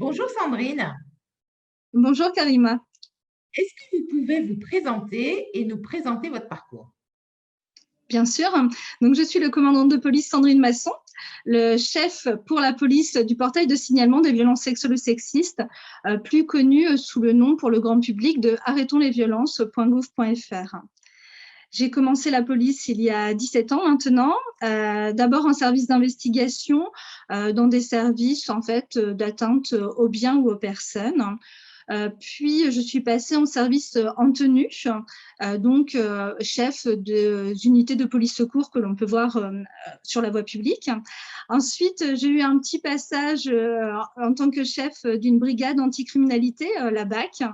Bonjour Sandrine, Bonjour Karima. est-ce que vous pouvez vous présenter et nous présenter votre parcours? Bien sûr. Donc, je suis le commandant de police Sandrine Masson, le chef pour la police du portail de signalement des violences sexuelles ou sexistes, plus connu sous le nom pour le grand public de arrêtonslesviolences.gouv.fr. J'ai commencé la police il y a 17 ans maintenant, d'abord en service d'investigation dans des services en fait d'atteinte aux biens ou aux personnes. Puis, je suis passée en service en tenue, donc chef des unités de police secours que l'on peut voir sur la voie publique. Ensuite, j'ai eu un petit passage en tant que chef d'une brigade anticriminalité, la BAC.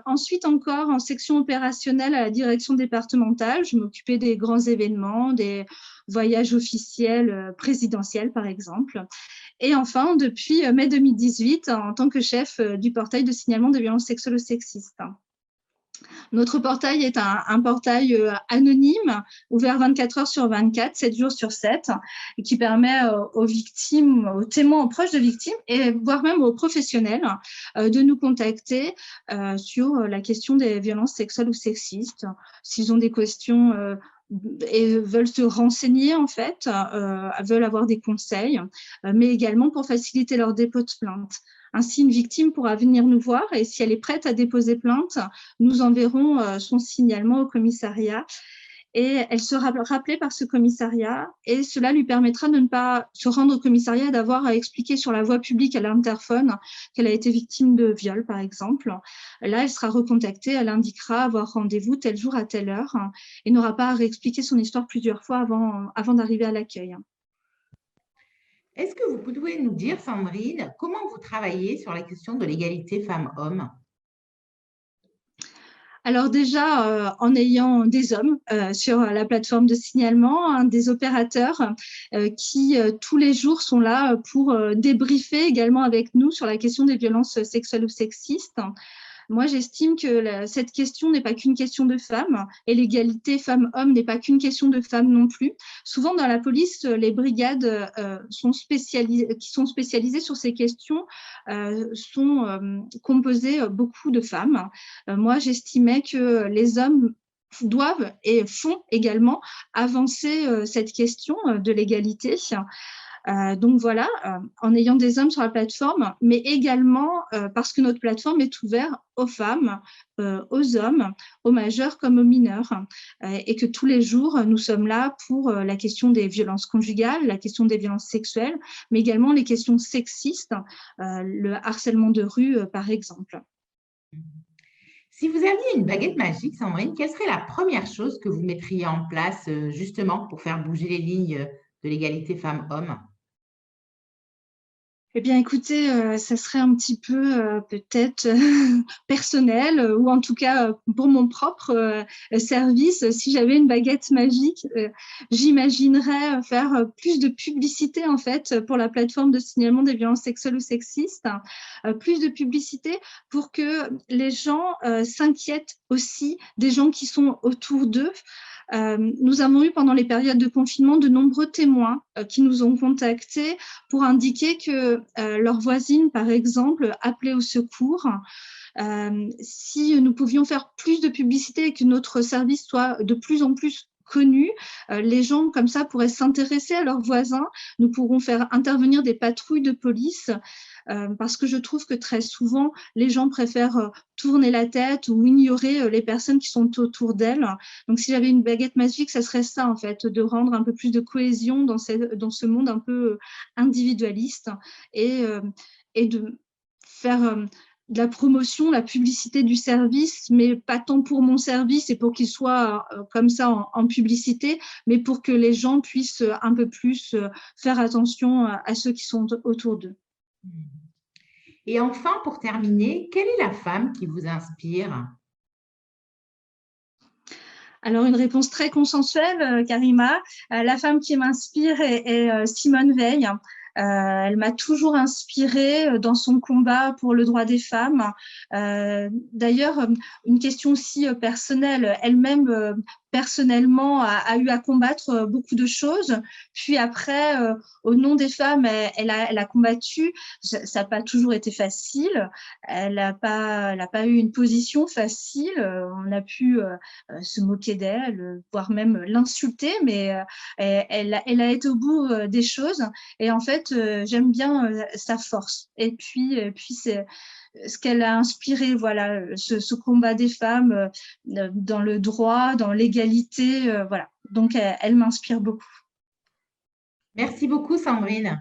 Ensuite, encore en section opérationnelle à la direction départementale, je m'occupais des grands événements, des voyages officiels présidentiels, par exemple. Et enfin, depuis mai 2018, en tant que chef du portail de signalement des violences sexuelles ou sexistes. Notre portail est un portail anonyme, ouvert 24 heures sur 24, 7 jours sur 7, et qui permet aux victimes, aux témoins, aux proches de victimes, et voire même aux professionnels, de nous contacter sur la question des violences sexuelles ou sexistes. S'ils ont des questions et veulent se renseigner, en fait, veulent avoir des conseils, mais également pour faciliter leur dépôt de plainte. Ainsi, une victime pourra venir nous voir et si elle est prête à déposer plainte, nous enverrons son signalement au commissariat et elle sera rappelée par ce commissariat et cela lui permettra de ne pas se rendre au commissariat, d'avoir à expliquer sur la voie publique à l'interphone qu'elle a été victime de viol, par exemple. Là, elle sera recontactée, elle indiquera avoir rendez-vous tel jour à telle heure et n'aura pas à réexpliquer son histoire plusieurs fois avant d'arriver à l'accueil. Est-ce que vous pouvez nous dire, Sandrine, comment vous travaillez sur la question de l'égalité femmes-hommes? Alors déjà, en ayant des hommes sur la plateforme de signalement, hein, des opérateurs qui tous les jours sont là pour débriefer également avec nous sur la question des violences sexuelles ou sexistes. Moi, j'estime que cette question n'est pas qu'une question de femmes et l'égalité femmes-hommes n'est pas qu'une question de femmes non plus. Souvent, dans la police, les brigades qui sont spécialisées sur ces questions sont composées beaucoup de femmes. Moi, j'estimais que les hommes doivent et font également avancer cette question de l'égalité. Donc voilà, en ayant des hommes sur la plateforme, mais également parce que notre plateforme est ouverte aux femmes, aux hommes, aux majeurs comme aux mineurs, et que tous les jours, nous sommes là pour la question des violences conjugales, la question des violences sexuelles, mais également les questions sexistes, le harcèlement de rue, par exemple. Si vous aviez une baguette magique, Sandrine, quelle serait la première chose que vous mettriez en place justement pour faire bouger les lignes de l'égalité femmes-hommes? Eh bien, écoutez, ça serait un petit peu, peut-être, personnel, ou en tout cas, pour mon propre, service. Si j'avais une baguette magique, j'imaginerais, faire, plus de publicité, en fait, pour la plateforme de signalement des violences sexuelles ou sexistes. Plus de publicité pour que les gens, s'inquiètent aussi des gens qui sont autour d'eux. Nous avons eu pendant les périodes de confinement de nombreux témoins, qui nous ont contactés pour indiquer que leur voisine, par exemple, appelait au secours. Si nous pouvions faire plus de publicité et que notre service soit de plus en plus connu, les gens comme ça pourraient s'intéresser à leurs voisins. Nous pourrons faire intervenir des patrouilles de police parce que je trouve que très souvent, les gens préfèrent tourner la tête ou ignorer les personnes qui sont autour d'elles. Donc, si j'avais une baguette magique, ça serait ça, en fait, de rendre un peu plus de cohésion dans ce monde un peu individualiste et, et de faire de la promotion, la publicité du service, mais pas tant pour mon service et pour qu'il soit comme ça en publicité, mais pour que les gens puissent un peu plus faire attention à ceux qui sont autour d'eux. Et enfin, pour terminer, quelle est la femme qui vous inspire? Alors, une réponse très consensuelle, Karima. La femme qui m'inspire est Simone Veil. Elle m'a toujours inspirée dans son combat pour le droit des femmes. D'ailleurs, une question aussi personnelle, elle-même personnellement a eu à combattre beaucoup de choses. Puis après, au nom des femmes, elle a combattu. Ça n'a pas toujours été facile. Elle n'a pas eu une position facile. On a pu se moquer d'elle, voire même l'insulter, mais elle a été au bout des choses. Et en fait, j'aime bien sa force. Et puis c'est ce qu'elle a inspiré, voilà, ce combat des femmes dans le droit, dans l'égalité, voilà. Donc, elle m'inspire beaucoup. Merci beaucoup, Sandrine.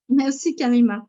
Merci, Karima.